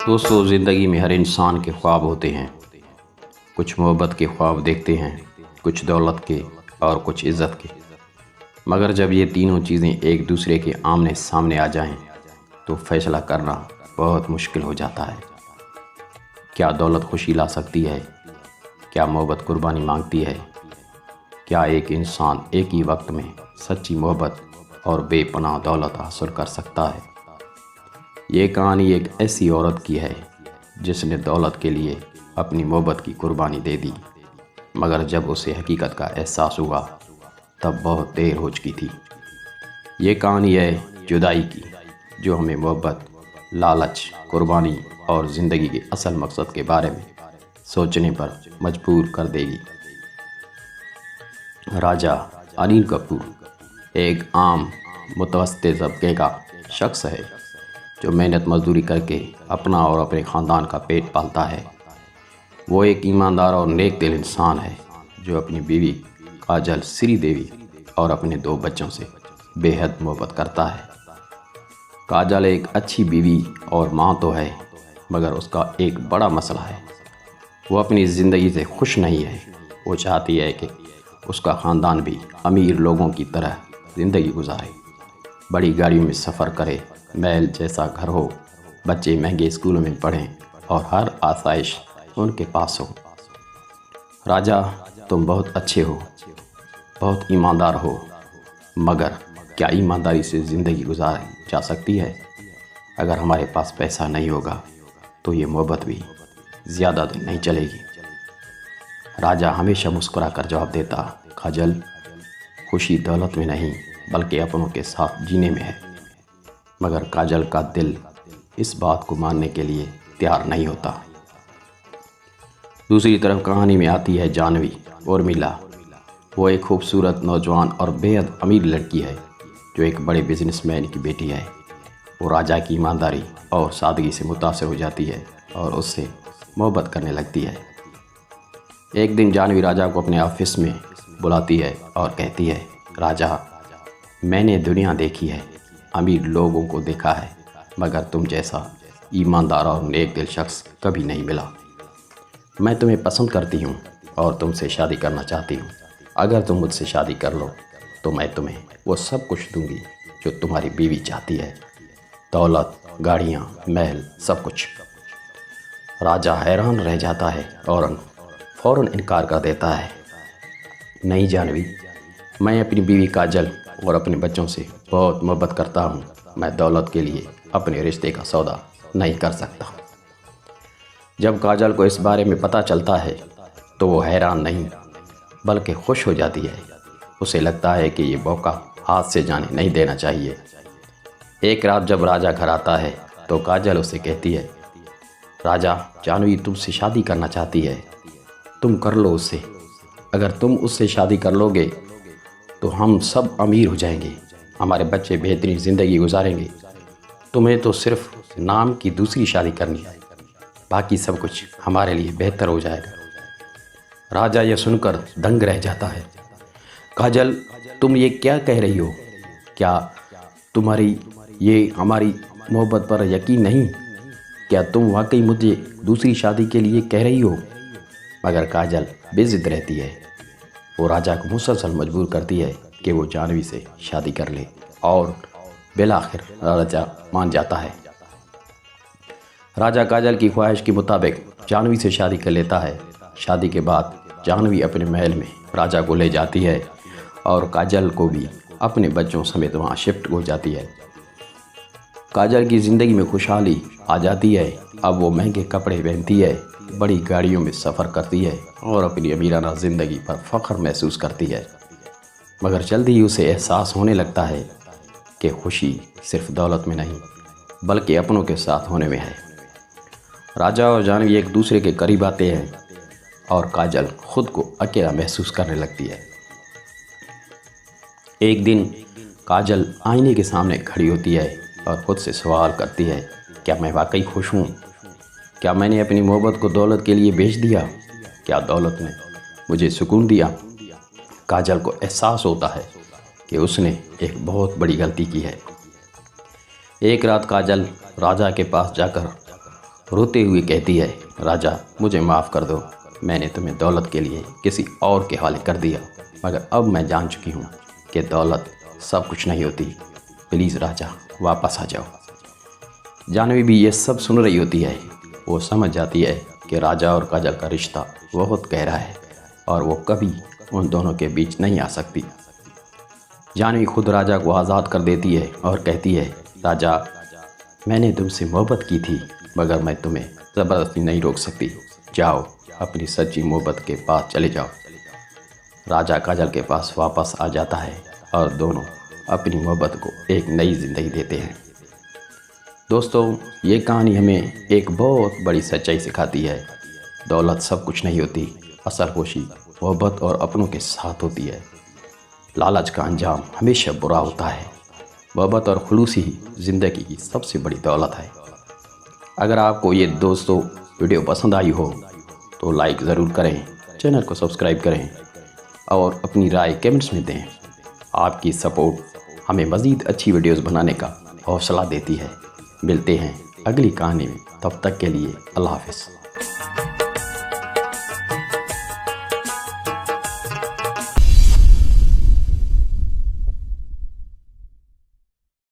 दोस्तों, ज़िंदगी में हर इंसान के ख्वाब होते हैं। कुछ मोहब्बत के ख्वाब देखते हैं, कुछ दौलत के और कुछ इज़्ज़त के। मगर जब ये तीनों चीज़ें एक दूसरे के आमने सामने आ जाएं, तो फ़ैसला करना बहुत मुश्किल हो जाता है। क्या दौलत खुशी ला सकती है? क्या मोहब्बत कुर्बानी मांगती है? क्या एक इंसान एक ही वक्त में सच्ची मोहब्बत और बेपनाह दौलत हासिल कर सकता है? ये कहानी एक ऐसी औरत की है जिसने दौलत के लिए अपनी मोहब्बत की कुर्बानी दे दी, मगर जब उसे हकीकत का एहसास हुआ तब बहुत देर हो चुकी थी। ये कहानी है जुदाई की, जो हमें मोहब्बत, लालच, कुर्बानी और ज़िंदगी के असल मकसद के बारे में सोचने पर मजबूर कर देगी। राजा अनिल कपूर एक आम मुतवस्तित तबके का शख्स है जो मेहनत मजदूरी करके अपना और अपने ख़ानदान का पेट पालता है। वो एक ईमानदार और नेक दिल इंसान है जो अपनी बीवी काजल श्रीदेवी और अपने 2 बच्चों से बेहद मोहब्बत करता है। काजल एक अच्छी बीवी और माँ तो है, मगर उसका एक बड़ा मसला है। वो अपनी ज़िंदगी से खुश नहीं है। वो चाहती है कि उसका ख़ानदान भी अमीर लोगों की तरह ज़िंदगी गुजारे, बड़ी गाड़ियों में सफ़र करे, महल जैसा घर हो, बच्चे महंगे स्कूलों में पढ़ें और हर आसाइश उनके पास हो। राजा, तुम बहुत अच्छे हो, बहुत ईमानदार हो, मगर क्या ईमानदारी से ज़िंदगी गुजारी जा सकती है? अगर हमारे पास पैसा नहीं होगा तो ये मोहब्बत भी ज़्यादा दिन नहीं चलेगी। राजा हमेशा मुस्कुरा कर जवाब देता, काजल, खुशी दौलत में नहीं बल्कि अपनों के साथ जीने में है। मगर काजल का दिल इस बात को मानने के लिए तैयार नहीं होता। दूसरी तरफ कहानी में आती है जानवी उर्मिला। वो एक खूबसूरत, नौजवान और बेहद अमीर लड़की है जो एक बड़े बिजनेसमैन की बेटी है। वो राजा की ईमानदारी और सादगी से मुतासिर हो जाती है और उससे मोहब्बत करने लगती है। एक दिन जानवी राजा को अपने ऑफिस में बुलाती है और कहती है, राजा, मैंने दुनिया देखी है, अमीर लोगों को देखा है, मगर तुम जैसा ईमानदार और नेक दिल शख्स कभी नहीं मिला। मैं तुम्हें पसंद करती हूँ और तुमसे शादी करना चाहती हूँ। अगर तुम मुझसे शादी कर लो तो मैं तुम्हें वो सब कुछ दूंगी जो तुम्हारी बीवी चाहती है, दौलत, गाड़ियाँ, महल, सब कुछ। राजा हैरान रह जाता है और फ़ौरन इनकार कर देता है, नहीं जानवी, मैं अपनी बीवी काजल और अपने बच्चों से बहुत मोहब्बत करता हूँ। मैं दौलत के लिए अपने रिश्ते का सौदा नहीं कर सकता। जब काजल को इस बारे में पता चलता है तो वो हैरान नहीं बल्कि खुश हो जाती है। उसे लगता है कि ये मौका हाथ से जाने नहीं देना चाहिए। एक रात जब राजा घर आता है तो काजल उसे कहती है, राजा, जानवी तुमसे शादी करना चाहती है, तुम कर लो उससे। अगर तुम उससे शादी कर लोगे तो हम सब अमीर हो जाएंगे, हमारे बच्चे बेहतरीन ज़िंदगी गुजारेंगे। तुम्हें तो सिर्फ नाम की दूसरी शादी करनी है, बाकी सब कुछ हमारे लिए बेहतर हो जाएगा। राजा यह सुनकर दंग रह जाता है। काजल, तुम ये क्या कह रही हो? क्या तुम्हारी ये हमारी मोहब्बत पर यकीन नहीं? क्या तुम वाकई मुझे दूसरी शादी के लिए कह रही हो? मगर काजल बेजिद रहती है। वो राजा को मुसलसल मजबूर करती है कि वो जानवी से शादी कर ले और बिलाखिर राजा मान जाता है। राजा काजल की ख्वाहिश के मुताबिक जानवी से शादी कर लेता है। शादी के बाद जानवी अपने महल में राजा को ले जाती है और काजल को भी अपने बच्चों समेत वहाँ शिफ्ट हो जाती है। काजल की ज़िंदगी में खुशहाली आ जाती है। अब वो महंगे कपड़े पहनती है, बड़ी गाड़ियों में सफ़र करती है और अपनी अमीराना ज़िंदगी पर फ़ख्र महसूस करती है। मगर जल्दी ही उसे एहसास होने लगता है कि खुशी सिर्फ दौलत में नहीं बल्कि अपनों के साथ होने में है। राजा और जानवी एक दूसरे के करीब आते हैं और काजल खुद को अकेला महसूस करने लगती है। एक दिन काजल आईने के सामने खड़ी होती है और खुद से सवाल करती है, क्या मैं वाकई खुश हूँ? क्या मैंने अपनी मोहब्बत को दौलत के लिए बेच दिया? क्या दौलत ने मुझे सुकून दिया? काजल को एहसास होता है कि उसने एक बहुत बड़ी गलती की है। एक रात काजल राजा के पास जाकर रोते हुए कहती है, राजा मुझे माफ़ कर दो, मैंने तुम्हें दौलत के लिए किसी और के हवाले कर दिया, मगर अब मैं जान चुकी हूँ कि दौलत सब कुछ नहीं होती। प्लीज़ राजा वापस आ जाओ। जानवी भी ये सब सुन रही होती है। वो समझ जाती है कि राजा और काजल का रिश्ता बहुत गहरा है और वो कभी उन दोनों के बीच नहीं आ सकती। जानवी खुद राजा को आज़ाद कर देती है और कहती है, राजा मैंने तुमसे मोहब्बत की थी, मगर मैं तुम्हें ज़बरदस्ती नहीं रोक सकती। जाओ अपनी सच्ची मोहब्बत के पास चले जाओ। राजा काजल के पास वापस आ जाता है और दोनों अपनी मोहब्बत को एक नई ज़िंदगी देते हैं। दोस्तों, ये कहानी हमें एक बहुत बड़ी सच्चाई सिखाती है। दौलत सब कुछ नहीं होती, असल खुशी मोहब्बत और अपनों के साथ होती है। लालच का अंजाम हमेशा बुरा होता है। मोहब्बत और खुलूस ही ज़िंदगी की सबसे बड़ी दौलत है। अगर आपको ये दोस्तों वीडियो पसंद आई हो तो लाइक ज़रूर करें, चैनल को सब्सक्राइब करें और अपनी राय कमेंट्स में दें। आपकी सपोर्ट हमें मज़ीद अच्छी वीडियोस बनाने का हौसला देती है। मिलते हैं अगली कहानी में, तब तक के लिए अल्लाह हाफ़िज़।